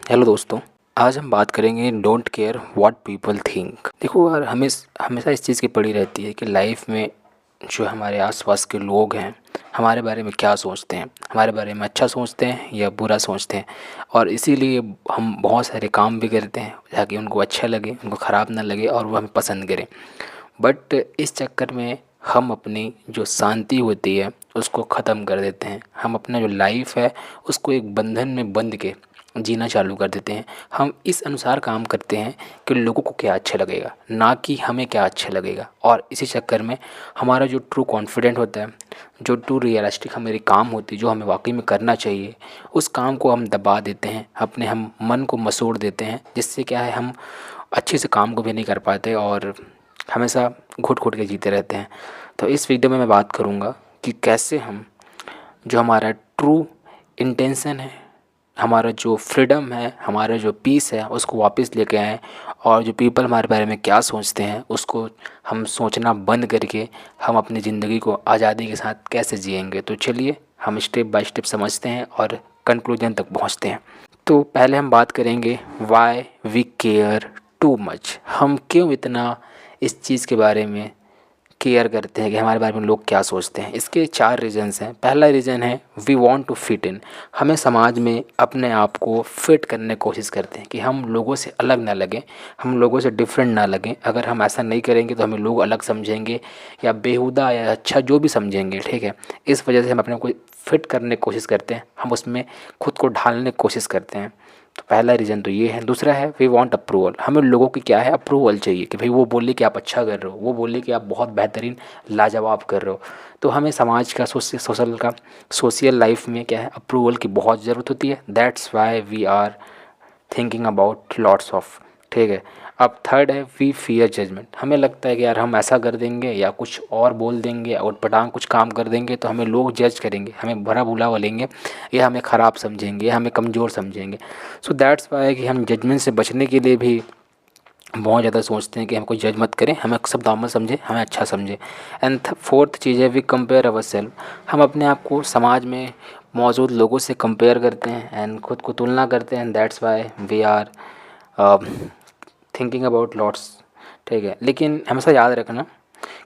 Hello दोस्तों, आज हम बात करेंगे don't care what people think. देखो यार, हमेशा इस चीज़ की पड़ी रहती है कि लाइफ में जो हमारे आसपास के लोग हैं हमारे बारे में क्या सोचते हैं, हमारे बारे में अच्छा सोचते हैं या बुरा सोचते हैं। और इसीलिए हम बहुत सारे काम भी करते हैं ताकि उनको अच्छा लगे, उनको ख़राब ना लगे और वो हमें पसंद करें। बट इस चक्कर में हम अपनी जो शांति होती है उसको ख़त्म कर देते हैं। हम अपना जो लाइफ है उसको एक बंधन में बंध के जीना चालू कर देते हैं। हम इस अनुसार काम करते हैं कि लोगों को क्या अच्छा लगेगा, ना कि हमें क्या अच्छा लगेगा। और इसी चक्कर में हमारा जो ट्रू कॉन्फिडेंट होता है, जो ट्रू रियलिस्टिक हमारी काम होती है, जो हमें वाकई में करना चाहिए, उस काम को हम दबा देते हैं, हम मन को मसोड़ देते हैं। जिससे क्या है, हम अच्छे से काम को भी नहीं कर पाते और हमेशा घुट घुट के जीते रहते हैं। तो इस वीडियो में मैं बात करूँगा कि कैसे हम जो हमारा ट्रू इंटेंशन है, हमारा जो फ्रीडम है, हमारा जो पीस है, उसको वापस लेके आएँ। और जो पीपल हमारे बारे में क्या सोचते हैं उसको हम सोचना बंद करके हम अपनी ज़िंदगी को आज़ादी के साथ कैसे जिएंगे। तो चलिए हम स्टेप बाय स्टेप समझते हैं और कंक्लूजन तक पहुंचते हैं। तो पहले हम बात करेंगे why we care too much. हम क्यों इतना इस चीज़ के बारे में केयर करते हैं कि हमारे बारे में लोग क्या सोचते हैं। इसके 4 रीज़न्स हैं। पहला रीज़न है we want to fit in. हमें समाज में अपने आप को फिट करने की कोशिश करते हैं कि हम लोगों से अलग ना लगें, हम लोगों से डिफरेंट ना लगें। अगर हम ऐसा नहीं करेंगे तो हमें लोग अलग समझेंगे या बेहुदा या अच्छा जो भी समझेंगे, ठीक है। इस वजह से हम अपने को फिट करने की कोशिश करते हैं, हम उसमें खुद को ढालने की कोशिश करते हैं। तो पहला रीज़न तो ये है। दूसरा है वी वांट अप्रूवल। हमें लोगों की क्या है, अप्रूवल चाहिए कि भाई वो बोले कि आप अच्छा कर रहे हो, वो बोले कि आप बहुत बेहतरीन लाजवाब कर रहे हो। तो हमें समाज का सोशल लाइफ में क्या है, अप्रूवल की बहुत ज़रूरत होती है। That's why we are thinking about lots of, ठीक है। अब थर्ड है वी फियर जजमेंट। हमें लगता है कि यार हम ऐसा कर देंगे या कुछ और बोल देंगे और पटांग कुछ काम कर देंगे तो हमें लोग जज करेंगे, हमें भला बुरा बोलेंगे या हमें ख़राब समझेंगे या हमें कमज़ोर समझेंगे। सो दैट्स वाई कि हम जजमेंट से बचने के लिए भी बहुत ज़्यादा सोचते हैं कि हमको जज मत करें, हमें सब दामन समझे, हमें अच्छा समझे। एंड फोर्थ चीज़ है वी कंपेयर अवर सेल्फ। हम अपने आप को समाज में मौजूद लोगों से कंपेयर करते हैं एंड खुद को तुलना करते हैं। That's why we are thinking about lots, ठीक है। लेकिन हमेशा याद रखना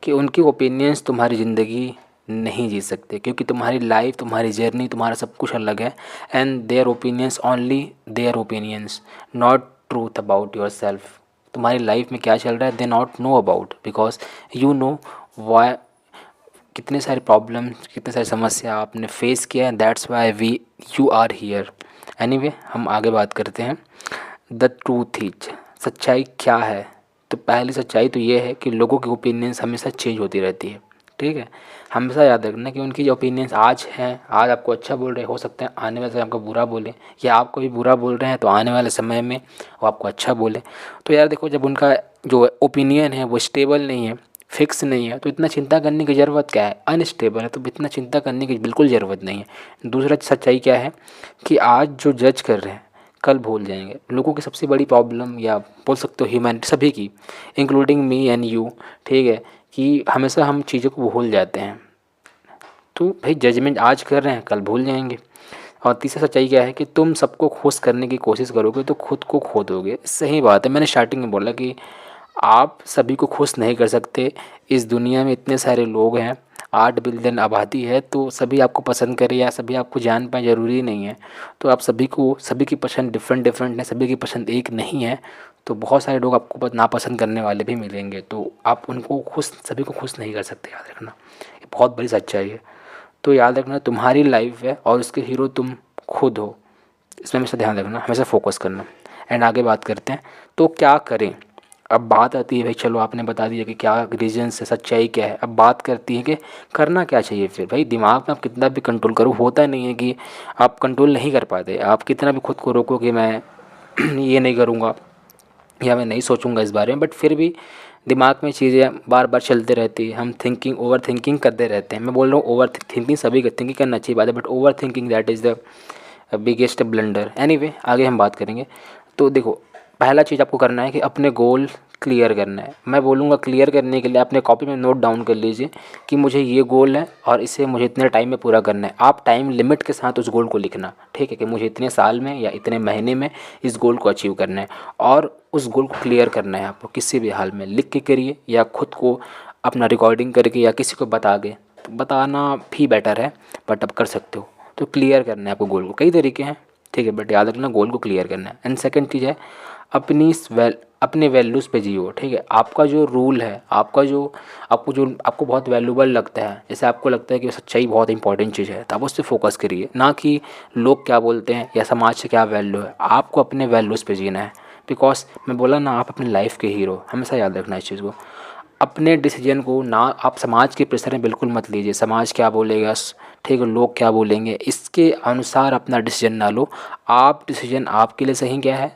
कि उनकी ओपिनियंस तुम्हारी ज़िंदगी नहीं जी सकते, क्योंकि तुम्हारी लाइफ, तुम्हारी जर्नी, तुम्हारा सब कुछ अलग है। And their opinions only their opinions, not truth about your self. तुम्हारी लाइफ में क्या चल रहा है they not know about, because you know why कितने सारे प्रॉब्लम्स, कितने सारी समस्या आपने फेस किया है। That's why we you are here. Anyway, हम आगे बात करते हैं। द ट्रूथ इज, सच्चाई क्या है। तो पहली सच्चाई तो ये है कि लोगों की ओपिनियंस हमेशा चेंज होती रहती है, ठीक है। हमेशा याद रखना कि उनकी जो ओपिनियंस आज हैं, आज आपको अच्छा बोल रहे हो सकते हैं आने वाले समय आपको बुरा बोलें, या आपको भी बुरा बोल रहे हैं तो आने वाले समय में वो आपको अच्छा बोलें। तो यार देखो, जब उनका जो ओपिनियन है वो स्टेबल नहीं है, फिक्स नहीं है, तो इतना चिंता करने की ज़रूरत क्या है। अनस्टेबल है तो इतना चिंता करने की बिल्कुल ज़रूरत नहीं है। दूसरा सच्चाई क्या है कि आज जो जज कर रहे हैं कल भूल जाएंगे। लोगों की सबसे बड़ी प्रॉब्लम, या बोल सकते हो ह्यूमैनिटी सभी की, इंक्लूडिंग मी एंड यू, ठीक है, कि हमेशा हम चीज़ों को भूल जाते हैं। तो भाई जजमेंट आज कर रहे हैं कल भूल जाएंगे। और तीसरा सच्चाई क्या है कि तुम सबको खुश करने की कोशिश करोगे तो खुद को खो दोगे। सही बात है, मैंने स्टार्टिंग में बोला कि आप सभी को खुश नहीं कर सकते। इस दुनिया में इतने सारे लोग हैं, 8 बिलियन आबादी है, तो सभी आपको पसंद करें या सभी आपको जान पाए ज़रूरी नहीं है। तो आप सभी की पसंद डिफरेंट डिफरेंट है, सभी की पसंद एक नहीं है। तो बहुत सारे लोग आपको नापसंद करने वाले भी मिलेंगे, तो आप उनको सभी को खुश नहीं कर सकते। याद रखना, ये बहुत बड़ी सच्चाई है। तो याद रखना, तुम्हारी लाइफ है और उसके हीरो तुम खुद हो। इसमें हमेशा ध्यान रखना, हमेशा फोकस करना। एंड आगे बात करते हैं तो क्या करें। अब बात आती है भाई, चलो आपने बता दिया कि क्या रीजन्स है, सच्चाई क्या है। अब बात करती है कि करना क्या चाहिए फिर। भाई दिमाग में आप कितना भी कंट्रोल करो, होता नहीं है कि आप कंट्रोल नहीं कर पाते। आप कितना भी खुद को रोको कि मैं ये नहीं करूँगा या मैं नहीं सोचूंगा इस बारे में, बट फिर भी दिमाग में चीज़ें बार बार चलते रहती है। हम ओवर थिंकिंग करते रहते हैं। मैं बोल रहा हूँ ओवर थिंकिंग सभी थिंकिंग करना अच्छी बात है, but over thinking that is the biggest blunder. Anyway, आगे हम बात करेंगे। तो देखो, पहला चीज़ आपको करना है कि अपने गोल क्लियर करना है। मैं बोलूँगा क्लियर करने के लिए अपने कॉपी में नोट डाउन कर लीजिए कि मुझे ये गोल है और इसे मुझे इतने टाइम में पूरा करना है। आप टाइम लिमिट के साथ उस गोल को लिखना, ठीक है, कि मुझे इतने साल में या इतने महीने में इस गोल को अचीव करना है और उस गोल को क्लियर करना है। आपको किसी भी हाल में लिख के करिए या खुद को अपना रिकॉर्डिंग करके या किसी को बता के, तो बताना भी बेटर है, बट आप कर सकते हो। तो क्लियर करना है आपको गोल को। कई तरीके हैं, ठीक है, बट याद रखना गोल को क्लियर करना है। एंड सेकंड चीज़ है अपने वैल्यूज़ पे जियो, ठीक है। आपका जो रूल है, आपको बहुत वैल्यूबल लगता है, जैसे आपको लगता है कि सच्चाई बहुत इंपॉर्टेंट चीज़ है, तो आप उस पर फोकस करिए, ना कि लोग क्या बोलते हैं या समाज से क्या वैल्यू है। आपको अपने वैल्यूज़ पे जीना है। बिकॉज मैं बोला ना, आप अपनी लाइफ के हीरो, हमेशा याद रखना इस चीज़ को। अपने डिसीजन को ना आप समाज के प्रेशर में बिल्कुल मत लीजिए, समाज क्या बोलेगा, ठीक है, लोग क्या बोलेंगे, इसके अनुसार अपना डिसीजन ना लो। आप डिसीजन आपके लिए सही क्या है,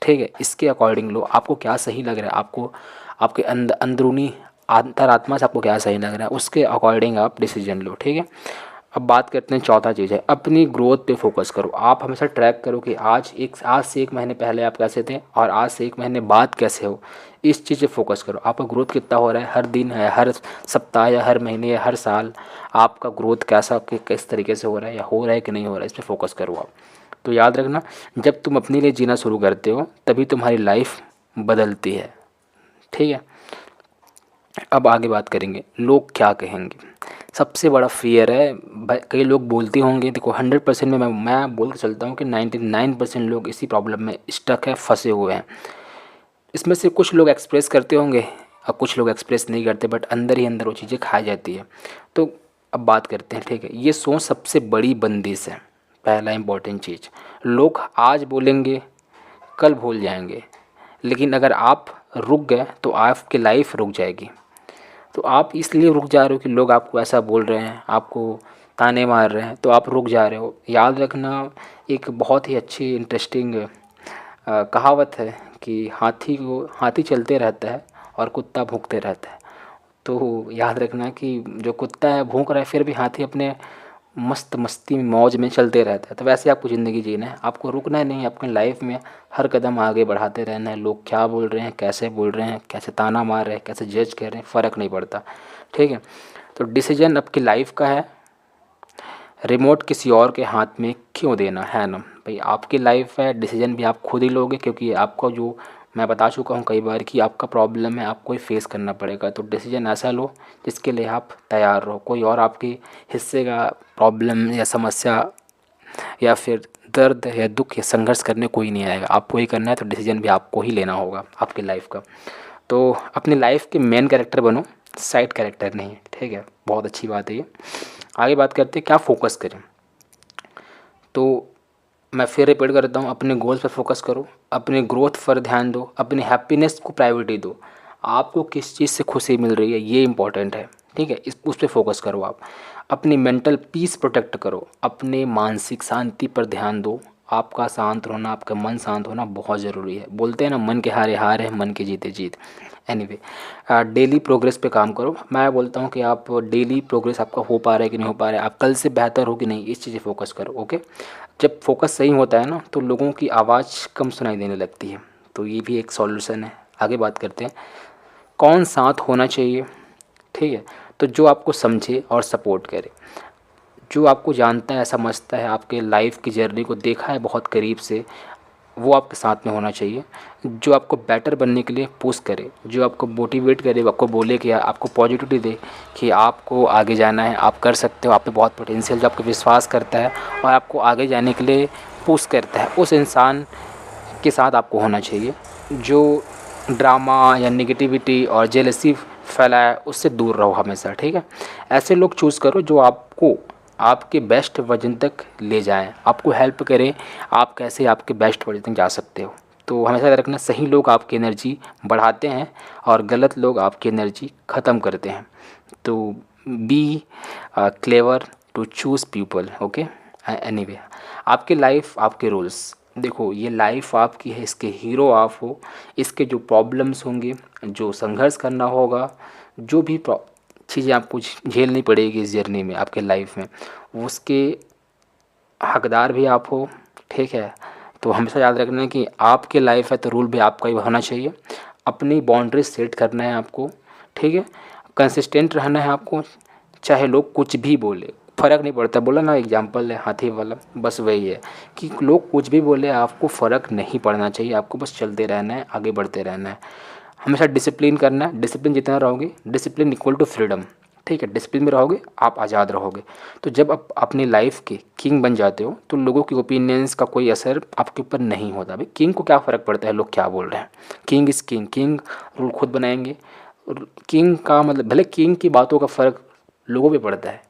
ठीक है, इसके अकॉर्डिंग लो। आपको क्या सही लग रहा है, आपको आपके अंदरूनी अंतरात्मा से आपको क्या सही लग रहा है, उसके अकॉर्डिंग आप डिसीजन लो, ठीक है। अब बात करते हैं चौथा चीज़ है अपनी ग्रोथ पे फोकस करो। आप हमेशा ट्रैक करो कि आज से 1 महीने पहले आप कैसे थे और आज से 1 महीने बाद कैसे हो। इस चीज़ पे फोकस करो। आपका ग्रोथ कितना हो रहा है, हर दिन है, हर सप्ताह या हर महीने या हर साल आपका ग्रोथ कैसा किस तरीके से हो रहा है या हो रहा है कि नहीं हो रहा है, इस पर फोकस करो आप। तो याद रखना, जब तुम अपने लिए जीना शुरू करते हो तभी तुम्हारी लाइफ बदलती है, ठीक है। अब आगे बात करेंगे लोग क्या कहेंगे। सबसे बड़ा फियर है कई लोग बोलते होंगे, देखो 100% में मैं बोल के चलता हूँ कि 99% लोग इसी प्रॉब्लम में स्टक है, फंसे हुए हैं। इसमें से कुछ लोग एक्सप्रेस करते होंगे और कुछ लोग एक्सप्रेस नहीं करते, बट अंदर ही अंदर वो चीज़ें खाई जाती है। तो अब बात करते हैं, ठीक है, ये सोच सबसे बड़ी बंदिश है। पहला इंपॉर्टेंट चीज़, लोग आज बोलेंगे कल भूल जाएंगे, लेकिन अगर आप रुक गए तो आपकी लाइफ रुक जाएगी। तो आप इसलिए रुक जा रहे हो कि लोग आपको ऐसा बोल रहे हैं, आपको ताने मार रहे हैं, तो आप रुक जा रहे हो। याद रखना, एक बहुत ही अच्छी इंटरेस्टिंग कहावत है कि हाथी चलते रहता है और कुत्ता भौंकते रहता है। तो याद रखना कि जो कुत्ता है भौंक रहा है, फिर भी हाथी अपने मस्ती में मौज में चलते रहता है। तो वैसे आपको ज़िंदगी जीना है, आपको रुकना नहीं है। अपनी लाइफ में हर कदम आगे बढ़ाते रहना है। लोग क्या बोल रहे हैं, कैसे बोल रहे हैं, कैसे ताना मार रहे हैं, कैसे जज कर रहे हैं, फ़र्क नहीं पड़ता, ठीक है। तो डिसीजन आपकी लाइफ का है, रिमोट किसी और के हाथ में क्यों देना है ना भाई। आपकी लाइफ है, डिसीजन भी आप खुद ही लोगे, क्योंकि आपका जो मैं बता चुका हूँ कई बार कि आपका प्रॉब्लम है, आपको ही फेस करना पड़ेगा। तो डिसीजन ऐसा लो जिसके लिए आप तैयार रहो। कोई और आपके हिस्से का प्रॉब्लम या समस्या या फिर दर्द या दुख या संघर्ष करने कोई नहीं आएगा, आपको ही करना है। तो डिसीजन भी आपको ही लेना होगा आपकी लाइफ का। तो अपनी लाइफ के मेन कैरेक्टर बनो, साइड कैरेक्टर नहीं, ठीक है। बहुत अच्छी बात है ये। आगे बात करते हैं क्या फ़ोकस करें। तो मैं फिर रिपीट करता हूँ, अपने गोल्स पर फोकस करो, अपने ग्रोथ पर ध्यान दो, अपनी हैप्पीनेस को प्रायोरिटी दो। आपको किस चीज़ से खुशी मिल रही है ये इंपॉर्टेंट है, ठीक है, उस पर फोकस करो आप। अपनी मेंटल पीस प्रोटेक्ट करो, अपने मानसिक शांति पर ध्यान दो। आपका शांत होना, आपका मन शांत होना बहुत ज़रूरी है। बोलते हैं ना, मन के हारे हार है, मन के जीते जीत। एनीवे, डेली प्रोग्रेस पे काम करो। मैं बोलता हूँ कि आप डेली प्रोग्रेस आपका हो पा रहा है कि नहीं हो पा रहा है, आप कल से बेहतर हो कि नहीं, इस चीज़ पे फोकस करो, ओके। जब फोकस सही होता है ना, तो लोगों की आवाज़ कम सुनाई देने लगती है। तो ये भी एक सॉल्यूशन है। आगे बात करते हैं कौन साथ होना चाहिए, ठीक है। तो जो आपको समझे और सपोर्ट करे, जो आपको जानता है, समझता है, आपके लाइफ की जर्नी को देखा है बहुत करीब से, वो आपके साथ में होना चाहिए। जो आपको बेटर बनने के लिए पुश करे, जो आपको मोटिवेट करे, वो आपको बोले कि आपको पॉजिटिविटी दे कि आपको आगे जाना है, आप कर सकते हो, आप पे बहुत पोटेंशियल, जो आपको विश्वास करता है और आपको आगे जाने के लिए पुश करता है, उस इंसान के साथ आपको होना चाहिए। जो ड्रामा या नेगेटिविटी और जेलसी फैलाए, उससे दूर रहो हमेशा, ठीक है। ऐसे लोग चूज़ करो जो आपको आपके बेस्ट वर्जन तक ले जाएं, आपको हेल्प करें आप कैसे आपके बेस्ट वर्जन तक जा सकते हो। तो हमेशा याद रखना, सही लोग आपकी एनर्जी बढ़ाते हैं और गलत लोग आपकी एनर्जी ख़त्म करते हैं। तो be clever to choose people, okay. Anyway, आपकी लाइफ आपके रूल्स। देखो, ये लाइफ आपकी है, इसके हीरो आप हो। इसके जो प्रॉब्लम्स होंगे, जो संघर्ष करना होगा, जो भी चीज़ें आपको झेलनी पड़ेगी इस जर्नी में, आपके लाइफ में, उसके हकदार भी आप हो, ठीक है। तो हमेशा याद रखना कि आपकी लाइफ है तो रूल भी आपका ही होना चाहिए। अपनी बाउंड्रीज सेट करना है आपको, ठीक है। कंसिस्टेंट रहना है आपको, चाहे लोग कुछ भी बोले फ़र्क नहीं पड़ता। बोला ना एग्जाम्पल है हाथी वाला, बस वही है कि लोग कुछ भी बोले आपको फ़र्क नहीं पड़ना चाहिए। आपको बस चलते रहना है, आगे बढ़ते रहना है, हमेशा डिसिप्लिन करना है। डिसिप्लिन जितना रहोगे, डिसिप्लिन इक्वल टू फ्रीडम, ठीक है। डिसिप्लिन में रहोगे आप आज़ाद रहोगे। तो जब आप अपनी लाइफ के किंग बन जाते हो तो लोगों की ओपिनियंस का कोई असर आपके ऊपर नहीं होता। भाई किंग को क्या फ़र्क पड़ता है लोग क्या बोल रहे हैं। King is king, king rule खुद बनाएंगे। किंग का मतलब भले किंग की बातों का फ़र्क लोगों पे पड़ता है,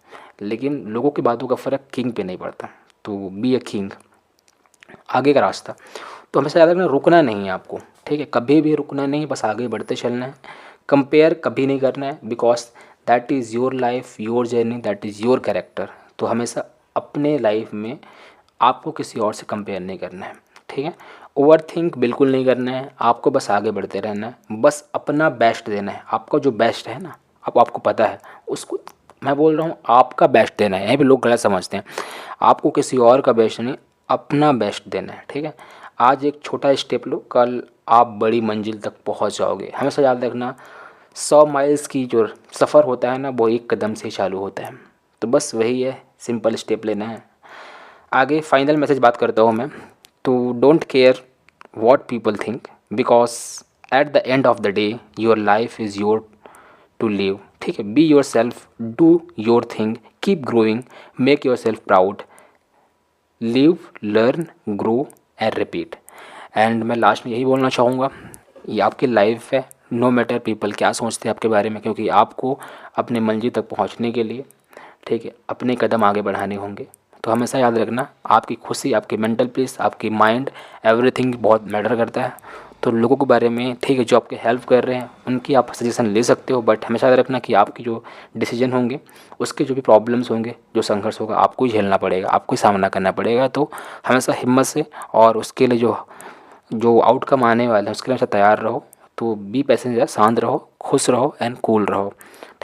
लेकिन लोगों की बातों का फ़र्क किंग पे नहीं पड़ता। तो बी अ किंग। आगे का रास्ता तो हमेशा याद रखना, रुकना नहीं है आपको, ठीक है। कभी भी रुकना नहीं, बस आगे बढ़ते चलना है। कंपेयर कभी नहीं करना है, because that is your life, your journey, that is your character. तो हमेशा अपने लाइफ में आपको किसी और से कंपेयर नहीं करना है, ठीक है। ओवर थिंक बिल्कुल नहीं करना है, आपको बस आगे बढ़ते रहना है, बस अपना बेस्ट देना है। आपका जो बेस्ट है ना, आपको पता है उसको, मैं बोल रहा हूँ आपका बेस्ट देना है। यहीं पे लोग गलत समझते हैं, आपको किसी और का बेस्ट नहीं, अपना बेस्ट देना है, ठीक है। आज एक छोटा स्टेप लो, कल आप बड़ी मंजिल तक पहुँच जाओगे। हमेशा याद रखना 100 माइल्स की जो सफ़र होता है ना, वो एक कदम से ही चालू होता है। तो बस वही है, सिंपल स्टेप लेना है। आगे फाइनल मैसेज बात करता हूँ मैं, तो don't care what people think, because at the end of the day your life is your to live, ठीक है। Be yourself, do your thing, keep growing, make yourself proud, live, learn, grow and repeat. And मैं last में यही बोलना चाहूँगा, ये आपकी life है, नो मैटर पीपल क्या सोचते हैं आपके बारे में, क्योंकि आपको अपने मंजिल तक पहुँचने के लिए, ठीक है, अपने कदम आगे बढ़ाने होंगे। तो हमेशा याद रखना, आपकी खुशी, आपकी मेंटल पीस, आपकी माइंड, एवरीथिंग बहुत मैटर करता है। तो लोगों के बारे में, ठीक है, जो आपके हेल्प कर रहे हैं उनकी आप सजेशन ले सकते हो, बट हमेशा याद रखना कि आपकी जो डिसीजन होंगे, उसके जो भी प्रॉब्लम्स होंगे, जो संघर्ष होगा, आपको ही झेलना पड़ेगा, आपको ही सामना करना पड़ेगा। तो हमेशा हिम्मत से, और उसके लिए जो जो आउटकम आने वाला है उसके लिए हमेशा तैयार रहो। तो बी पैसेंजर, शांत रहो, खुश रहो एंड कूल रहो।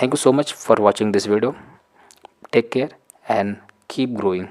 Thank you so much for watching this video. Take care and keep growing.